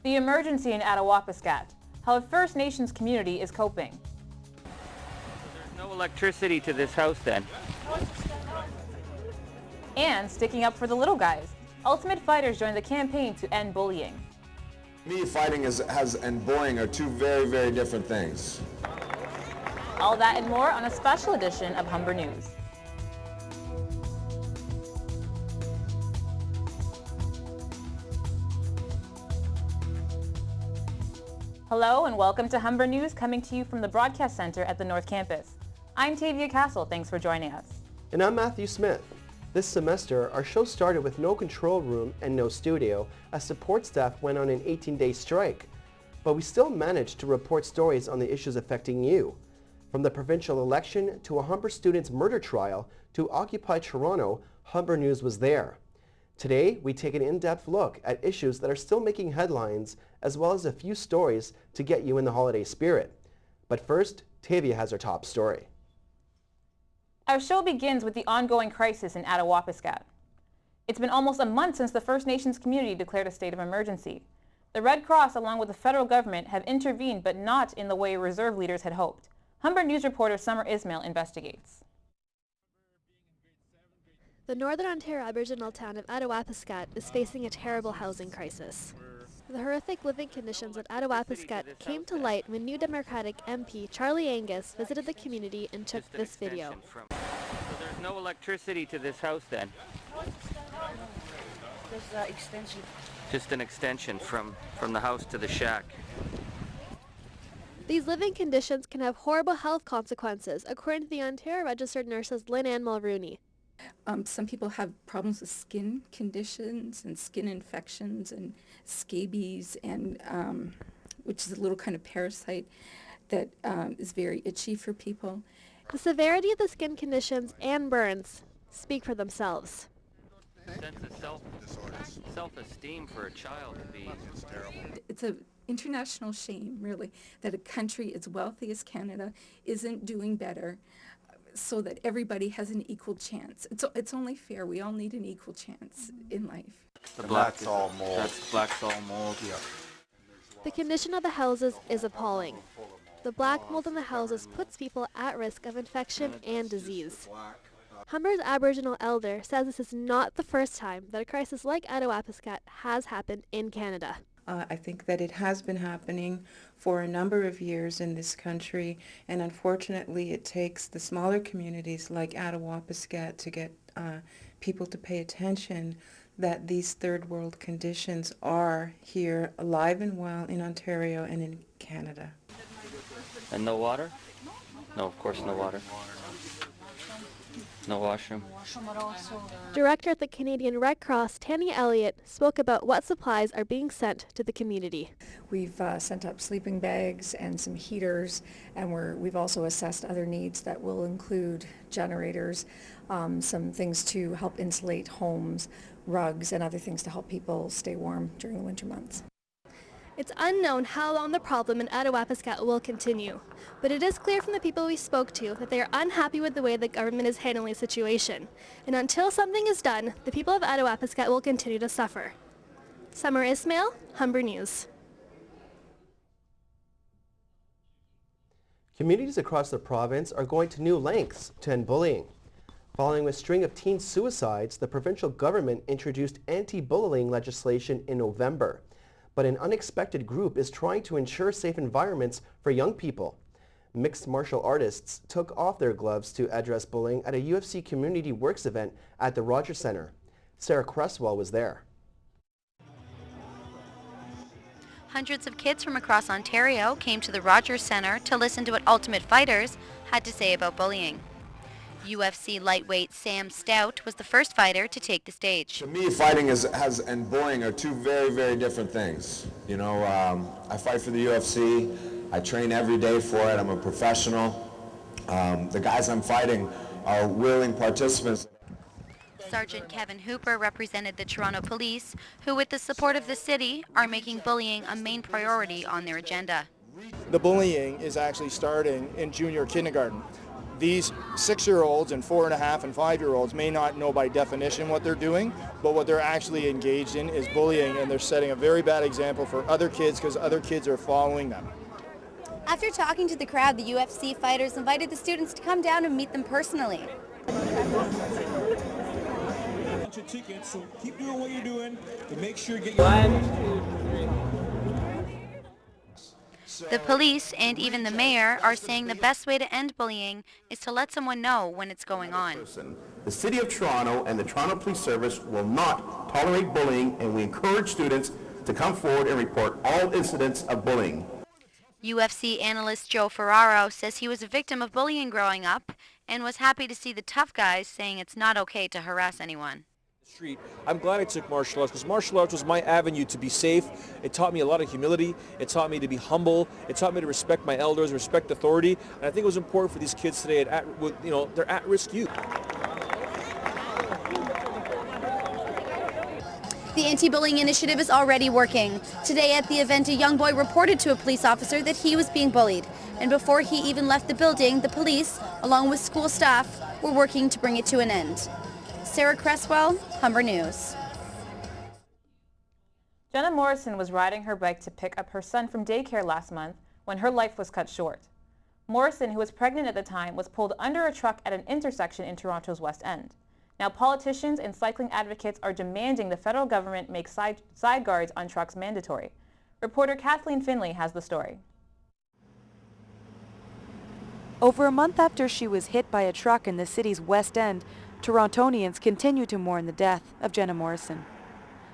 The emergency in Attawapiskat, how a First Nations community is coping. So there's no electricity to this house then? And sticking up for the little guys. Ultimate Fighters join the campaign to end bullying. Me, fighting and bullying are two very, very different things. All that and more on a special edition of Humber News. Hello and welcome to Humber News, coming to you from the Broadcast Center at the North Campus. I'm Tavia Castle, thanks for joining us. And I'm Matthew Smith. This semester, our show started with no control room and no studio, as support staff went on an 18-day strike. But we still managed to report stories on the issues affecting you. From the provincial election to a Humber student's murder trial to Occupy Toronto, Humber News was there. Today, we take an in-depth look at issues that are still making headlines, as well as a few stories to get you in the holiday spirit. But first, Tavia has our top story. Our show begins with the ongoing crisis in Attawapiskat. It's been almost a month since the First Nations community declared a state of emergency. The Red Cross, along with the federal government, have intervened, but not in the way reserve leaders had hoped. Humber News reporter Samar Ismail investigates. The Northern Ontario Aboriginal town of Attawapiskat is facing a terrible housing crisis. The horrific living conditions at Attawapiskat came to light when New Democratic MP Charlie Angus visited the community and took this video. So there's no electricity to this house then? There's an extension. Just an extension from the house to the shack. These living conditions can have horrible health consequences, according to the Ontario Registered Nurses Lynn Ann Mulrooney. Some people have problems with skin conditions and skin infections and scabies, and which is a little kind of parasite that is very itchy for people. The severity of the skin conditions and burns speak for themselves. Sense of self-esteem for a child to be terrible. It's an international shame, really, that a country as wealthy as Canada isn't doing better, so that everybody has an equal chance. It's only fair. We all need an equal chance in life. The black's all mold. That's black's all mold. Yeah. The condition of the houses is appalling. The black mold in the houses puts people at risk of infection and disease. Humber's Aboriginal elder says this is not the first time that a crisis like Attawapiskat has happened in Canada. I think that it has been happening for a number of years in this country, and unfortunately it takes the smaller communities like Attawapiskat to get people to pay attention that these third world conditions are here alive and well in Ontario and in Canada. And no water? No, of course no water. No washroom. Director at the Canadian Red Cross, Tanya Elliott, spoke about what supplies are being sent to the community. We've sent up sleeping bags and some heaters, and we've also assessed other needs that will include generators, some things to help insulate homes, rugs, and other things to help people stay warm during the winter months. It's unknown how long the problem in Attawapiskat will continue, but it is clear from the people we spoke to that they are unhappy with the way the government is handling the situation. And until something is done, the people of Attawapiskat will continue to suffer. Samar Ismail, Humber News. Communities across the province are going to new lengths to end bullying. Following a string of teen suicides, the provincial government introduced anti-bullying legislation in November. But an unexpected group is trying to ensure safe environments for young people. Mixed martial artists took off their gloves to address bullying at a UFC Community Works event at the Rogers Centre. Sarah Cresswell was there. Hundreds of kids from across Ontario came to the Rogers Centre to listen to what Ultimate Fighters had to say about bullying. UFC Lightweight Sam Stout was the first fighter to take the stage. To me, fighting and bullying are two very, very different things. You know, I fight for the UFC. I train every day for it. I'm a professional. The guys I'm fighting are willing participants. Sergeant Kevin Hooper represented the Toronto Police, who with the support of the city are making bullying a main priority on their agenda. The bullying is actually starting in junior kindergarten. these 6-year-olds and 4.5 and 5-year-olds may not know by definition what they're doing, but what they're actually engaged in is bullying, and they're setting a very bad example for other kids because other kids are following them. After talking to the crowd, the UFC fighters invited the students to come down and meet them personally. Your tickets, so keep doing what you're doing to make sure you get your 1, 2, 3. The police and even the mayor are saying the best way to end bullying is to let someone know when it's going on. The City of Toronto and the Toronto Police Service will not tolerate bullying, and we encourage students to come forward and report all incidents of bullying. UFC analyst Joe Ferraro says he was a victim of bullying growing up and was happy to see the tough guys saying it's not okay to harass anyone. I'm glad I took martial arts because martial arts was my avenue to be safe. It taught me a lot of humility. It taught me to be humble. It taught me to respect my elders, respect authority. And I think it was important for these kids today they're at-risk youth. The anti-bullying initiative is already working. Today at the event, a young boy reported to a police officer that he was being bullied. And before he even left the building, the police, along with school staff, were working to bring it to an end. Sarah Cresswell, Humber News. Jenna Morrison was riding her bike to pick up her son from daycare last month when her life was cut short. Morrison, who was pregnant at the time, was pulled under a truck at an intersection in Toronto's West End. Now politicians and cycling advocates are demanding the federal government make side guards on trucks mandatory. Reporter Cathleen Finlay has the story. Over a month after she was hit by a truck in the city's West End, Torontonians continue to mourn the death of Jenna Morrison.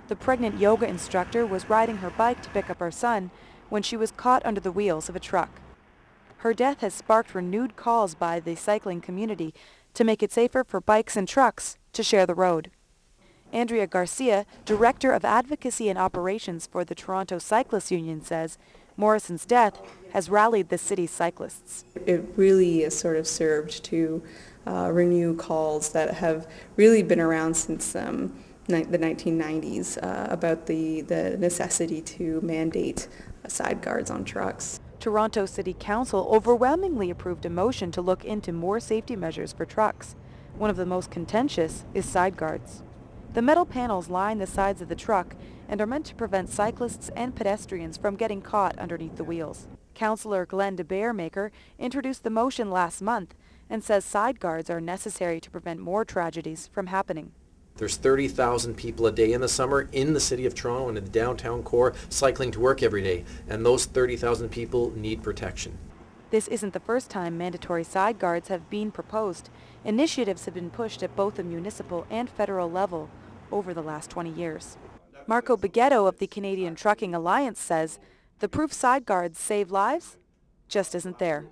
The pregnant yoga instructor was riding her bike to pick up her son when she was caught under the wheels of a truck. Her death has sparked renewed calls by the cycling community to make it safer for bikes and trucks to share the road. Andrea Garcia, Director of Advocacy and Operations for the Toronto Cyclists Union, says Morrison's death has rallied the city's cyclists. It really has sort of served to renew calls that have really been around since the 1990s about the necessity to mandate side guards on trucks. Toronto City Council overwhelmingly approved a motion to look into more safety measures for trucks. One of the most contentious is side guards. The metal panels line the sides of the truck and are meant to prevent cyclists and pedestrians from getting caught underneath the wheels. Councillor Glenn de Beermaker introduced the motion last month and says side guards are necessary to prevent more tragedies from happening. There's 30,000 people a day in the summer in the city of Toronto and in the downtown core cycling to work every day, and those 30,000 people need protection. This isn't the first time mandatory side guards have been proposed. Initiatives have been pushed at both the municipal and federal level over the last 20 years. Marco Beghetto of the Canadian Trucking Alliance says the proof side guards save lives just isn't there.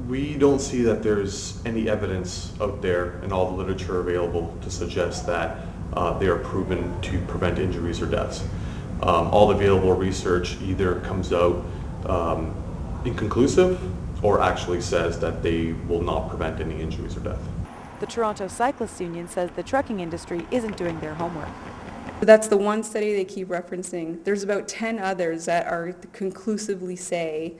We don't see that there's any evidence out there in all the literature available to suggest that they are proven to prevent injuries or deaths. All available research either comes out inconclusive or actually says that they will not prevent any injuries or death. The Toronto Cyclists Union says the trucking industry isn't doing their homework. That's the one study they keep referencing. There's about 10 others that are conclusively say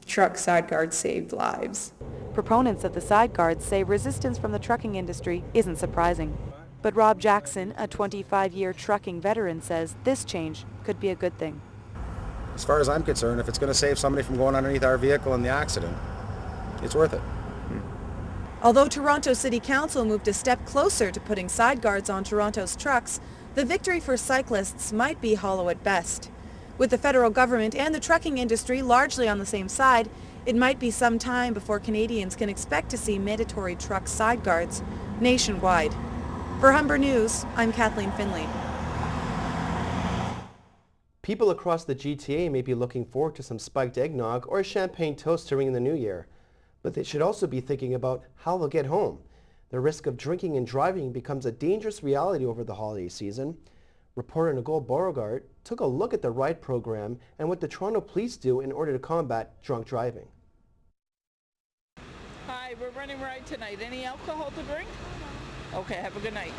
truck side guards saved lives. Proponents of the side guards say resistance from the trucking industry isn't surprising. But Rob Jackson, a 25-year trucking veteran, says this change could be a good thing. As far as I'm concerned, if it's going to save somebody from going underneath our vehicle in the accident, it's worth it. Although Toronto City Council moved a step closer to putting side guards on Toronto's trucks, the victory for cyclists might be hollow at best. With the federal government and the trucking industry largely on the same side, it might be some time before Canadians can expect to see mandatory truck side guards nationwide. For Humber News, I'm Kathleen Finlay. People across the GTA may be looking forward to some spiked eggnog or a champagne toast to ring in the new year. But they should also be thinking about how they'll get home. The risk of drinking and driving becomes a dangerous reality over the holiday season. Reporter Nicole Bogart took a look at the ride program and what the Toronto Police do in order to combat drunk driving. Hi, we're running ride tonight. Any alcohol to drink? Okay, have a good night.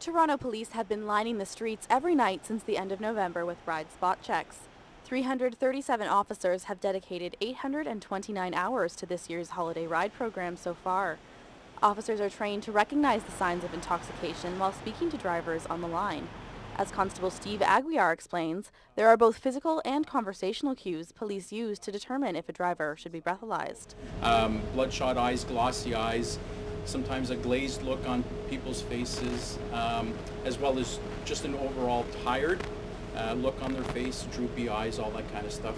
Toronto Police have been lining the streets every night since the end of November with ride spot checks. 337 officers have dedicated 829 hours to this year's holiday ride program so far. Officers are trained to recognize the signs of intoxication while speaking to drivers on the line. As Constable Steve Aguiar explains, there are both physical and conversational cues police use to determine if a driver should be breathalyzed. Bloodshot eyes, glossy eyes, sometimes a glazed look on people's faces, as well as just an overall tired look on their face, droopy eyes, all that kind of stuff.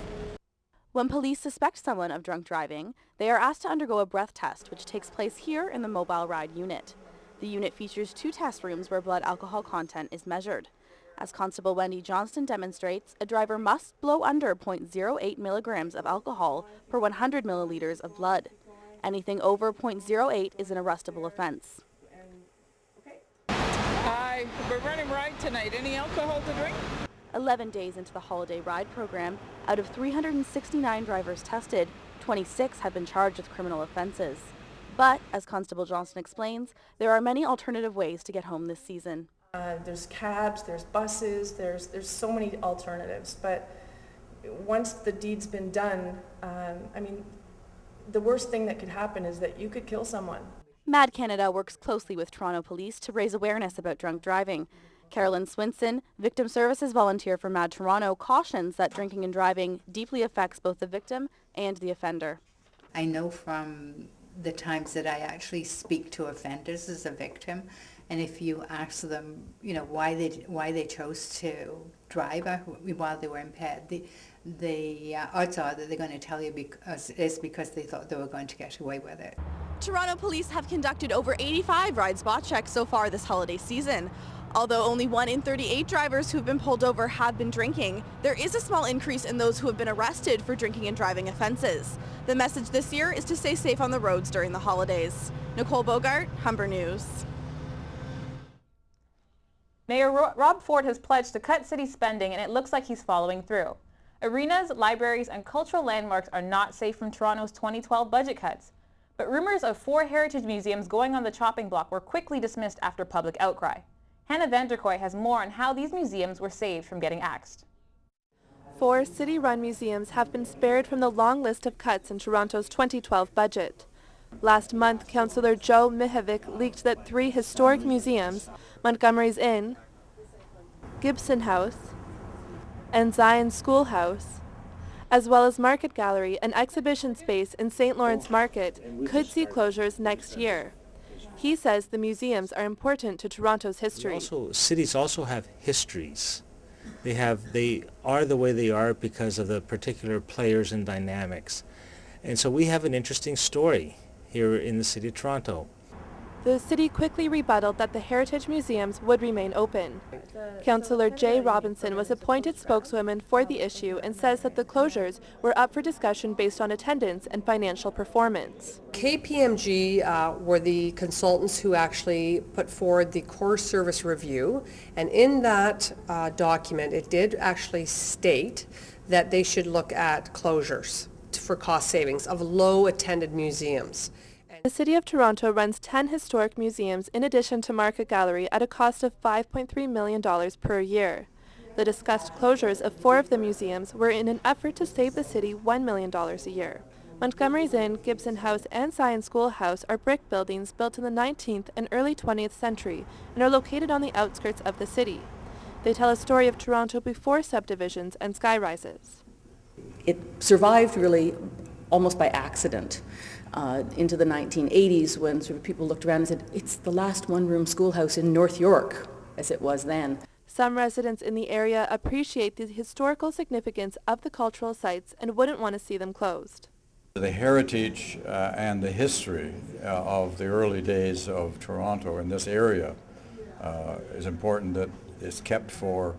When police suspect someone of drunk driving, they are asked to undergo a breath test, which takes place here in the mobile ride unit. The unit features 2 test rooms where blood alcohol content is measured. As Constable Wendy Johnston demonstrates, a driver must blow under 0.08 milligrams of alcohol per 100 milliliters of blood. Anything over 0.08 is an arrestable offense. Hi, we're running ride tonight. Any alcohol to drink? 11 days into the holiday ride program, out of 369 drivers tested, 26 have been charged with criminal offenses. But, as Constable Johnston explains, there are many alternative ways to get home this season. There's cabs, there's buses, there's so many alternatives. But once the deed's been done, I mean, the worst thing that could happen is that you could kill someone. MAD Canada works closely with Toronto Police to raise awareness about drunk driving. Carolyn Swinson, Victim Services volunteer for MAD Toronto, cautions that drinking and driving deeply affects both the victim and the offender. I know from the times that I actually speak to offenders as a victim, and if you ask them, you know, why they chose to drive while they were impaired, the odds are that they're going to tell you because they thought they were going to get away with it. Toronto Police have conducted over 85 ride spot checks so far this holiday season. Although only 1 in 38 drivers who have been pulled over have been drinking, there is a small increase in those who have been arrested for drinking and driving offenses. The message this year is to stay safe on the roads during the holidays. Nicole, Bogart, Humber News. Mayor Rob Ford has pledged to cut city spending, and it looks like he's following through. Arenas, libraries, and cultural landmarks are not safe from Toronto's 2012 budget cuts. But rumors of 4 heritage museums going on the chopping block were quickly dismissed after public outcry. Hannah Vanderkooy has more on how these museums were saved from getting axed. 4 city-run museums have been spared from the long list of cuts in Toronto's 2012 budget. Last month, Councillor Joe Mihevc leaked that 3 historic museums, Montgomery's Inn, Gibson House, and Zion Schoolhouse, as well as Market Gallery, an exhibition space in St. Lawrence Market, could see closures next year. He says the museums are important to Toronto's history. Cities also have histories. They are the way they are because of the particular players and dynamics. And so we have an interesting story here in the city of Toronto. The city quickly rebutted that the heritage museums would remain open. Councillor Jaye Robinson was appointed spokeswoman for the issue and says that the closures were up for discussion based on attendance and financial performance. KPMG were the consultants who actually put forward the core service review, and in that document it did actually state that they should look at closures for cost savings of low attended museums. The City of Toronto runs 10 historic museums in addition to Market Gallery at a cost of $5.3 million per year. The discussed closures of 4 of the museums were in an effort to save the city $1 million a year. Montgomery's Inn, Gibson House, and Zion Schoolhouse are brick buildings built in the 19th and early 20th century and are located on the outskirts of the city. They tell a story of Toronto before subdivisions and skyrises. It survived really almost by accident. Into the 1980s when sort of people looked around and said, it's the last one-room schoolhouse in North York, as it was then. Some residents in the area appreciate the historical significance of the cultural sites and wouldn't want to see them closed. The heritage and the history of the early days of Toronto in this area is important that it's kept for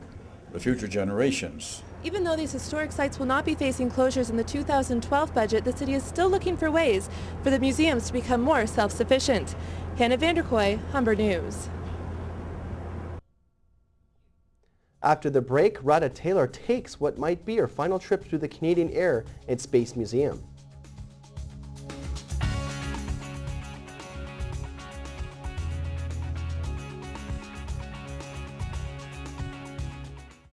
the future generations. Even though these historic sites will not be facing closures in the 2012 budget, the city is still looking for ways for the museums to become more self-sufficient. Hannah Vanderkooy, Humber News. After the break, Rada Taylor takes what might be her final trip through the Canadian Air and Space Museum.